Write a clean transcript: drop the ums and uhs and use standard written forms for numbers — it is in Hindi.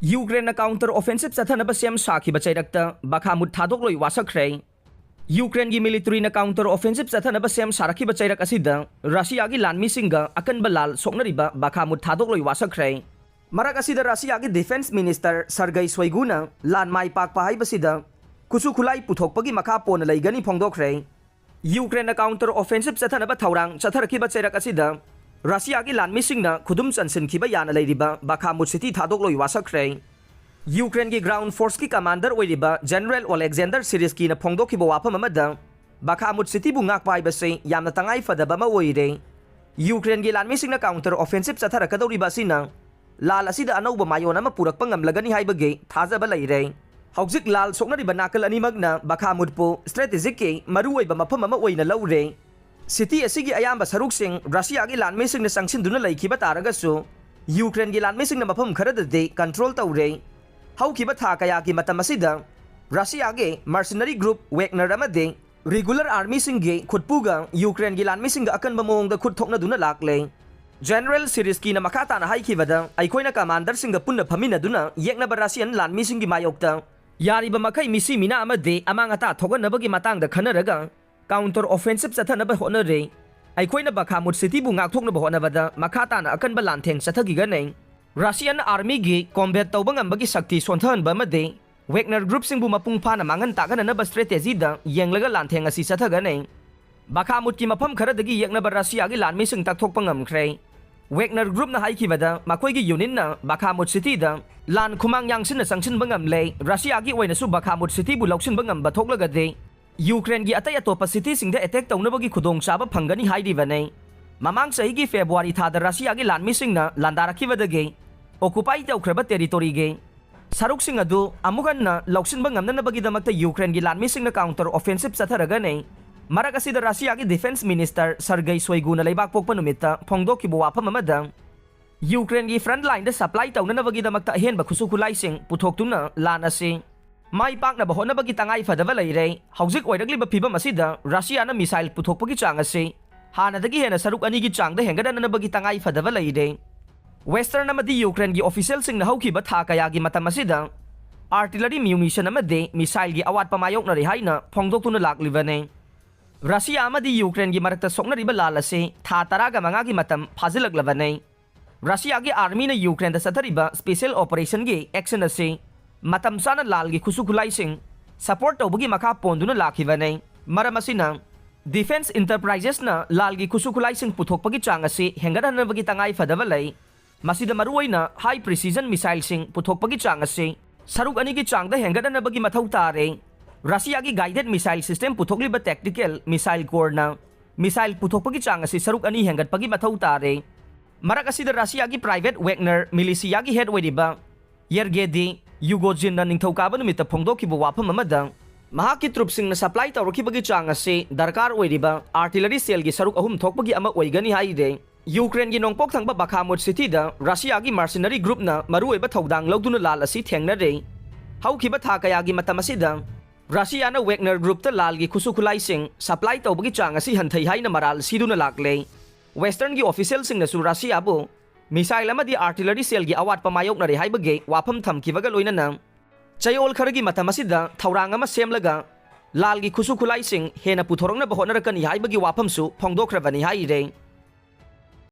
यूक्रेन काउंटर ऑफेंसिव चथनब सेम साखिब चैरक्त बखामुद थादोक्लोई वासख्रे यूक्रेन की मिलिट्री काउंटर ऑफेंसिव चथनब सेम सारखिब चैरक असिद रशिया की लानमीसिंग अकनब लाल सोक्नरिब बखामुद थादोक्लोई वासख्रे मरक असिद रशिया की डिफेंस मिनिस्टर सर्गई शोइगुना लान माई पाकपा हाइबसिद कुसु खुलाई पुथोकपगी मखा पोन लैगनी फोंदोख्रे यूक्रेन काउंटर ऑफेंसिव चथनब थौरांग चथरखिब चैरक असिद रशिया की लानमीसिंगना खुदुम चनसिनखिब याना लैरिब बखामुद सिटी थादोक्लोई वासख्रे यूक्रेन की ग्राउंड फोर्स की कमांडर ओइरिबा जनरल ओलेक्जेंडर सिरिस्की फोंदोखिब वाफम अमदा बखामुद सिटी बु ngakpa हाइबसे यामना तंगाई फदबा अमा ओइरे यूक्रेन की लानमीसिंगना काउंटर ऑफेंसिव चथरकदौरिबा असिना लाल असिदा अनौब मायोन अमा पुरकपा ngamlagani हाइबगे थाजबा लैरे हौजिक लाल सोक्नरिबा नाकल अनिमगना बखामुदपु स्ट्रेटेजिक के मरुओइबा मफम अमा ओइना लौरे सिटी असिगी अयाम्बा सरुकसिंग रशिया की लानमीसिंगना संगसिनदुना लैखिबा तारगसु यूक्रेन की लानमीसिंगना मफम खरददे कंट्रोल तौरे हौखिबा था कया की मतम असिदा रशिया के मर्सनरी ग्रुप वेगनर अमदे रेगुलर आर्मी सिंगे खुदपुगा यूक्रेन की लानमीसिंग अकनबा मोंगदा खुद थोकनदुना लाक्ले जनरल सिरिस्की मखाताना हाइखिबदा अइखोइना कमांडर सिंग पुन्ना फमिनदुना येकनबा रशियन लानमीसिंगी मायोक्ता यारिबा मखै मिसी मिना अमदे अमांगता थोगनबगी मतांगदा खनरगा काउंटर ऑफेंसिव चथनब होनरे अइखोइना बखामुद सिटी बु ngakthoknaba honabada मखाताना अकनबा लांथेंग चथगिगनै रशियन आर्मी की कॉम्बैट तौब ngambagi शक्ति सोंथहनबा अमदे वेगनर ग्रुप सिंगबु मपुंग फाना मांगन तागननबा स्ट्रेटेजी दा येंगलगा लांथेंग असि चथगनै बखामुद की मफम खरदगी येकनबा रशिया की लानमीसिंग ताकथोकपा ngamkhre वेगनर ग्रुप ना हाइखिबदा मखोइगी यूनिट ना बखामुद सिटी दा लान खुमांग यांगसिन संगसिनबा ngamle रशिया की ओइनसु बखामुद सिटी बु लौसिनबा ngamba थोकलगदे यूक्रेन की अतय अतोप सिटी सिंग दा अटैक तौनबगी खुदोंग चाबा फंगनी हाइदिबनै ममांग सही की फेब्रुआरी थादा रशिया की लानमीसिंगना लांदारखिबदगे ऑक्युपाई तौख्रबा टेरिटोरी के सरुकसिंग अदु अमुगन्ना लौसिनबा ngamnanabagidamakta यूक्रेन की लानमीसिंगना काउंटर ऑफेंसिव चथरगनै मरक असिदा रशिया की डिफेंस मिनिस्टर सर्गई शोइगुना लेबाक पोकपा नुमित्ता फोंदोखिबा वाफम अमदा यूक्रेन की फ्रंट लाइन दा सप्लाई तौननबगीदमक्ता अहेनबा खुसुखुलाइसिंग पुथोक्तुना लान असे माई पाकनबा होनबगी तंगाई फदबा लैरे हौजिक ओइरगलिबा फिबम असिदा रशियाना मिसाइल पुथोकपगी चांग असे हानदगी हेना सरुक अनी की चांगदा हेंगदननबगी तंगाई फदबा लैरे वेस्टर्न अमदी यूक्रेन की ऑफिशियल सिंग हौखिबा था कया की मतम असिदा आर्टिलरी म्यूनिशन अमदे मिसाइल की अवाटपा मायोक्नरे हाइना फोंदोक्तुना लाक्लिबने रशिया अमदी यूक्रेन की मरक्ता सोक्नरिबा लाल असे था तरागा मंगा की मतम फाजिलक्लबने रशिया की आर्मी ने यूक्रेन दा सथरिबा स्पेशल ऑपरेशन की एक्शन असे मतम साना लाल की खुसुखुलाइसिंग सपोर्ट तौबगी मखा पोंदुना लाखिबने मरम असिना डिफेंस इंटरप्राइजेस ना लाल की खुसुखुलाइसिंग पुथोकपगी चांग असे हेंगदनबगी तंगाई फदबा लै मसीदा मरुओइना हाई प्रिसीजन मिसाइल सिंग पुथोकपगी चांग असे सरुक अनी की चांगदा हेंगदनबगी मथौ तारे रशिया की गाइडेड मिसाइल सिस्टम पुथोकलिबा टैक्टिकल मिसाइल कोरना मिसाइल पुथोकपगी चांग असे सरुक अनी हेंगटपगी मथौ तारे मरक असिदा रशिया की प्राइवेट वेगनर मिलिशिया की हेड ओइरिबा येरगेदी युगोजिन निंगथौकाबा नुमित्ता फोंदोखिबा वाफम अमदा महाकी ट्रुपसिंगना सप्लाई तौरखिबगी चांग असे दरकार ओइरिबा आर्टिलरी सेल की सरुक अहुम थोकपगी अमा ओइगनी हाइदे यूक्रेन की नोंगपोक थंगबा बखामुद सिटी दा रशिया की मर्सनरी ग्रुप ना मरुओइबा थौदांग लौदुना लाल असी थेंगनरे हौखिबा था कया की मतम असिदा रशिया ना वेगनर ग्रुप ता लाल की खुसुखुलाइसिंग सप्लाई तौबगी चांग असी हंथै हाइना मराल सिदुना लाक्ले वेस्टर्न की ऑफिशियल सिंग नसु रशिया बु मिसाइल अमदी आर्टिलरी सेल की अवाटपा मायोक्नरे हाइबगे वाफम थमखिबगा लोइनना चयोल खरगी मतम असिदा थौरांग अमा सेमलगा लाल की खुसुखुलाइसिंग हेना पुथोरंगना होनरकनी हाइबगी वाफमसु फोंदोख्रबनी हाइरे